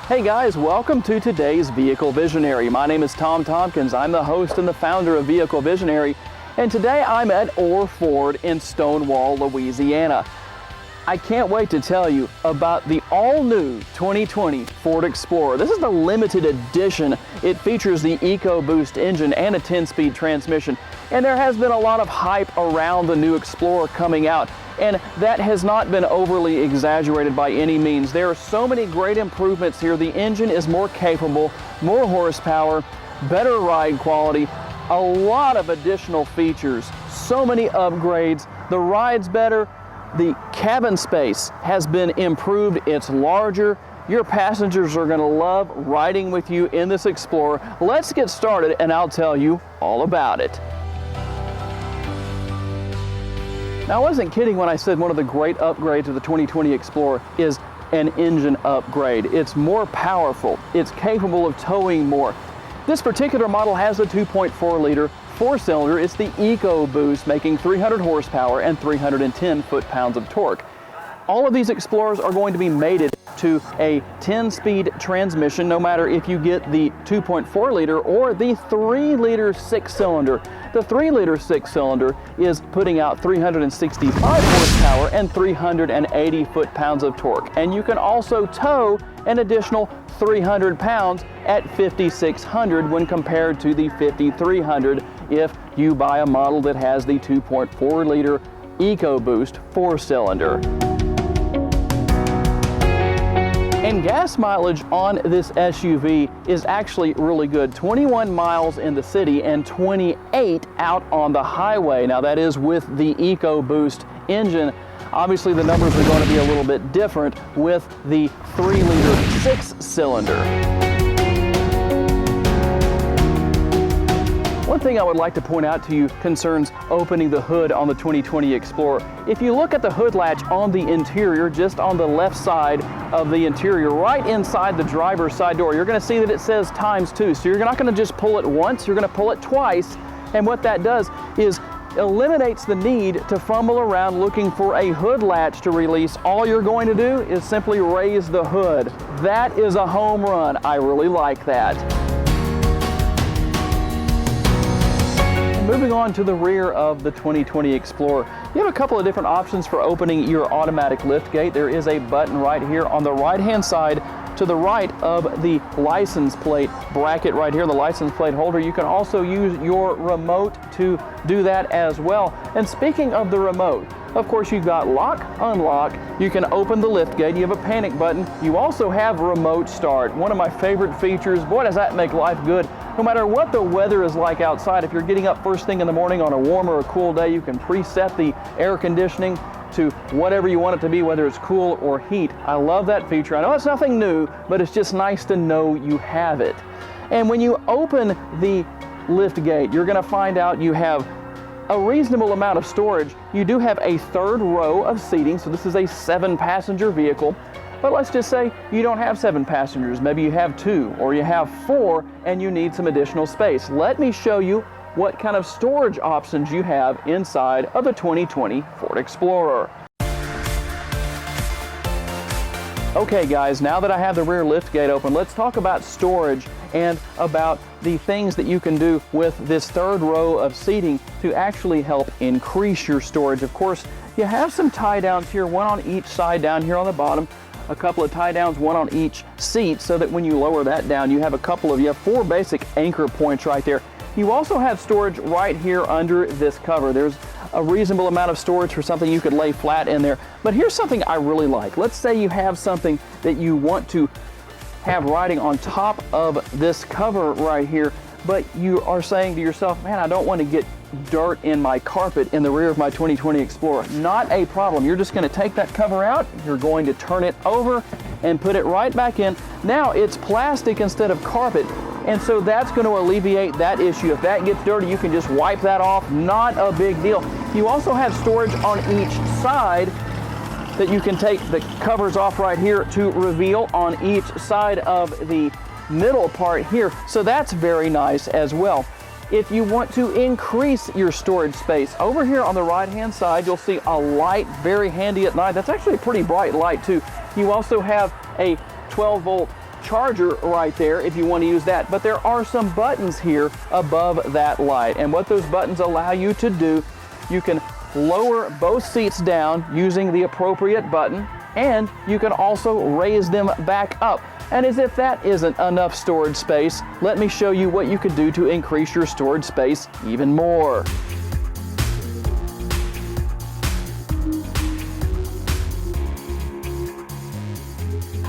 Hey guys, welcome to today's Vehicle Visionary. My name is Tom Tompkins. I'm the host and the founder of Vehicle Visionary, and today I'm at Orr Ford in Stonewall, Louisiana. I can't wait to tell you about the all-new 2020 Ford Explorer. This is the limited edition. It features the EcoBoost engine and a 10-speed transmission, and there has been a lot of hype around the new Explorer coming out, and that has not been overly exaggerated by any means. There are so many great improvements here. The engine is more capable, more horsepower, better ride quality, a lot of additional features, so many upgrades. The ride's better. The cabin space has been improved. It's larger. Your passengers are going to love riding with you in this Explorer. Let's get started and I'll tell you all about it. Now, I wasn't kidding when I said one of the great upgrades of the 2020 Explorer is an engine upgrade. It's more powerful. It's capable of towing more. This particular model has a 2.4 liter four-cylinder. It's the EcoBoost, making 300 horsepower and 310 foot-pounds of torque. All of these Explorers are going to be mated to a 10-speed transmission, no matter if you get the 2.4 liter or the 3-liter six-cylinder. The 3-liter six-cylinder is putting out 365 horsepower and 380 foot-pounds of torque. And you can also tow an additional 300 pounds at 5,600 when compared to the 5,300 if you buy a model that has the 2.4 liter EcoBoost four-cylinder. And gas mileage on this SUV is actually really good. 21 miles in the city and 28 out on the highway. Now that is with the EcoBoost engine. Obviously the numbers are going to be a little bit different with the 3-liter six-cylinder. One thing I would like to point out to you concerns opening the hood on the 2020 Explorer. If you look at the hood latch on the interior, just on the left side of the interior, right inside the driver's side door, you're going to see that it says ×2. So you're not going to just pull it once, you're going to pull it twice. And what that does is eliminates the need to fumble around looking for a hood latch to release. All you're going to do is simply raise the hood. That is a home run. I really like that. Moving on to the rear of the 2020 Explorer, you have a couple of different options for opening your automatic lift gate. There is a button right here on the right-hand side to the right of the license plate bracket right here, the license plate holder. You can also use your remote to do that as well. And speaking of the remote, of course, you've got lock, unlock. You can open the lift gate. You have a panic button. You also have remote start. One of my favorite features. Boy, does that make life good. No matter what the weather is like outside, if you're getting up first thing in the morning on a warm or a cool day, you can preset the air conditioning to whatever you want it to be, whether it's cool or heat. I love that feature. I know it's nothing new, but it's just nice to know you have it. And when you open the lift gate, you're going to find out you have a reasonable amount of storage. You do have a third row of seating, so this is a 7-passenger vehicle. But let's just say you don't have 7 passengers. Maybe you have 2 or you have 4 and you need some additional space. Let me show you what kind of storage options you have inside of the 2020 Ford Explorer. Okay guys, now that I have the rear lift gate open, let's talk about storage and about the things that you can do with this third row of seating to actually help increase your storage. Of course, you have some tie downs here, one on each side down here on the bottom, a couple of tie downs, one on each seat, so that when you lower that down, you have 4 basic anchor points right there. You also have storage right here under this cover. There's a reasonable amount of storage for something you could lay flat in there. But here's something I really like. Let's say you have something that you want to have riding on top of this cover right here, but you are saying to yourself, man, I don't want to get dirt in my carpet in the rear of my 2020 Explorer. Not a problem. You're just going to take that cover out, you're going to turn it over and put it right back in. Now it's plastic instead of carpet, and so that's going to alleviate that issue. If that gets dirty, you can just wipe that off. Not a big deal. You also have storage on each side that you can take the covers off right here to reveal on each side of the middle part here. So that's very nice as well. If you want to increase your storage space, over here on the right-hand side, you'll see a light, very handy at night. That's actually a pretty bright light too. You also have a 12-volt charger right there if you want to use that. But there are some buttons here above that light. And what those buttons allow you to do, you can lower both seats down using the appropriate button, and you can also raise them back up. And as if that isn't enough storage space, let me show you what you could do to increase your storage space even more.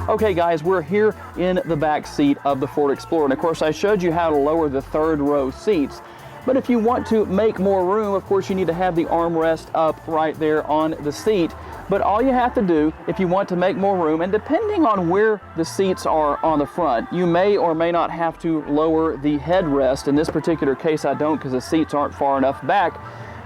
Okay guys, we're here in the back seat of the Ford Explorer. And of course I showed you how to lower the third row seats. But if you want to make more room, of course you need to have the armrest up right there on the seat. But all you have to do if you want to make more room, and depending on where the seats are on the front, you may or may not have to lower the headrest. In this particular case I don't, because the seats aren't far enough back.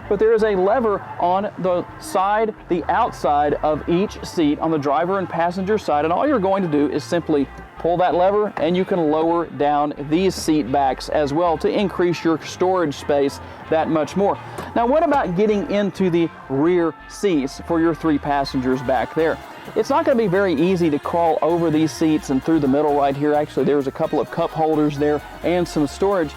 But there is a lever on the side, the outside of each seat on the driver and passenger side, and all you're going to do is simply pull that lever and you can lower down these seat backs as well to increase your storage space that much more. Now what about getting into the rear seats for your 3 passengers back there? It's not going to be very easy to crawl over these seats and through the middle right here. Actually, there's a couple of cup holders there and some storage.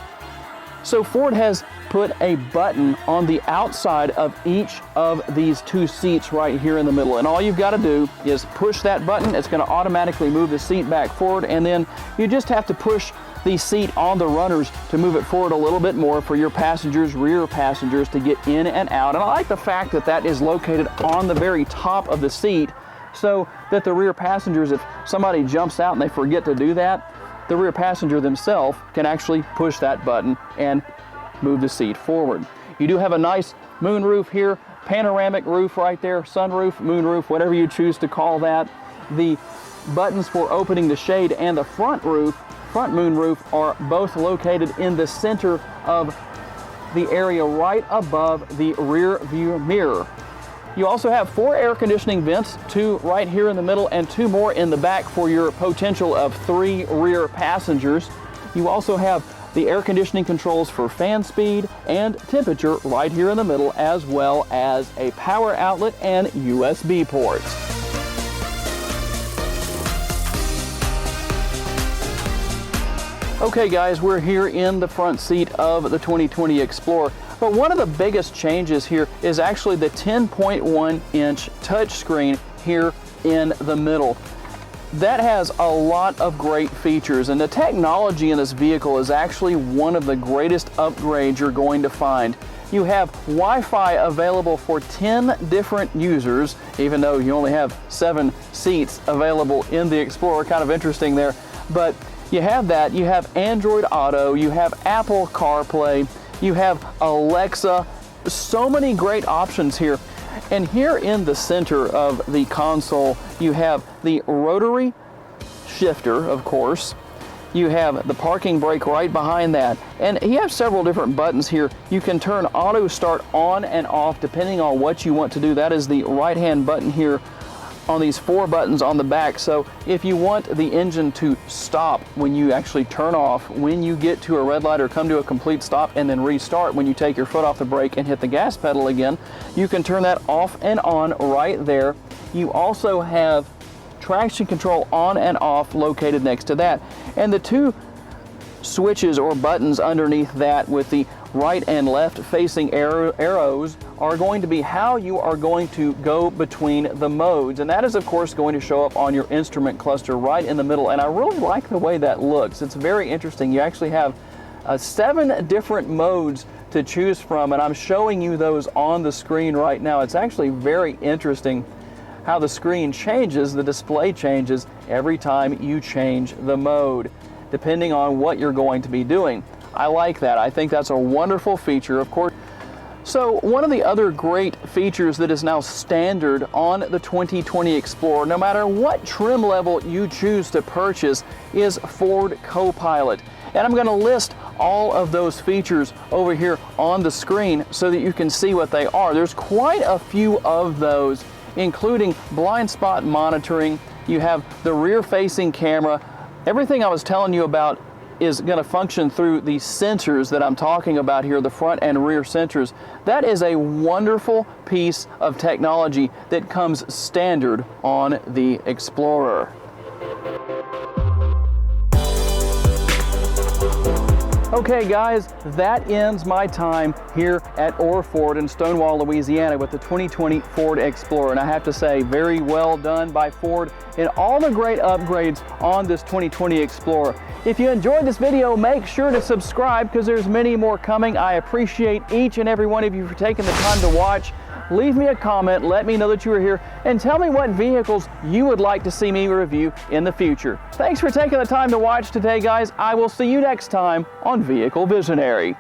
So Ford has put a button on the outside of each of these 2 seats right here in the middle. And all you've got to do is push that button. It's going to automatically move the seat back forward. And then you just have to push the seat on the runners to move it forward a little bit more for your passengers, rear passengers, to get in and out. And I like the fact that that is located on the very top of the seat so that the rear passengers, if somebody jumps out and they forget to do that, the rear passenger themselves can actually push that button and move the seat forward. You do have a nice moonroof here, panoramic roof right there, sunroof, moonroof, whatever you choose to call that. The buttons for opening the shade and the front moonroof are both located in the center of the area right above the rear view mirror. You also have 4 air conditioning vents, 2 right here in the middle and 2 more in the back for your potential of 3 rear passengers. You also have the air conditioning controls for fan speed and temperature right here in the middle, as well as a power outlet and USB ports. Okay guys, we're here in the front seat of the 2020 Explorer. But one of the biggest changes here is actually the 10.1-inch touchscreen here in the middle. That has a lot of great features, and the technology in this vehicle is actually one of the greatest upgrades you're going to find. You have Wi-Fi available for 10 different users, even though you only have 7 seats available in the Explorer. Kind of interesting there. But you have that, you have Android Auto, you have Apple CarPlay, you have Alexa, so many great options here. And here in the center of the console, you have the rotary shifter, of course. You have the parking brake right behind that. And you have several different buttons here. You can turn auto start on and off depending on what you want to do. That is the right-hand button here on these 4 buttons on the back. So if you want the engine to stop when you actually turn off, when you get to a red light or come to a complete stop, and then restart when you take your foot off the brake and hit the gas pedal again, you can turn that off and on right there. You also have traction control on and off located next to that. And the 2 switches or buttons underneath that with the right and left facing arrows are going to be how you are going to go between the modes, and that is of course going to show up on your instrument cluster right in the middle. And I really like the way that looks. It's very interesting. You actually have 7 different modes to choose from, and I'm showing you those on the screen right now. It's actually very interesting how the screen changes, the display changes every time you change the mode, depending on what you're going to be doing. I like that. I think that's a wonderful feature, of course. So one of the other great features that is now standard on the 2020 Explorer, no matter what trim level you choose to purchase, is Ford Copilot. And I'm going to list all of those features over here on the screen so that you can see what they are. There's quite a few of those, including blind spot monitoring. You have the rear-facing camera. Everything I was telling you about is going to function through the sensors that I'm talking about here, the front and rear sensors. That is a wonderful piece of technology that comes standard on the Explorer. Okay guys, that ends my time here at Orr Ford in Stonewall, Louisiana with the 2020 Ford Explorer. And I have to say, very well done by Ford in all the great upgrades on this 2020 Explorer. If you enjoyed this video, make sure to subscribe because there's many more coming. I appreciate each and every one of you for taking the time to watch. Leave me a comment, let me know that you were here, and tell me what vehicles you would like to see me review in the future. Thanks for taking the time to watch today, guys. I will see you next time on Vehicle Visionary.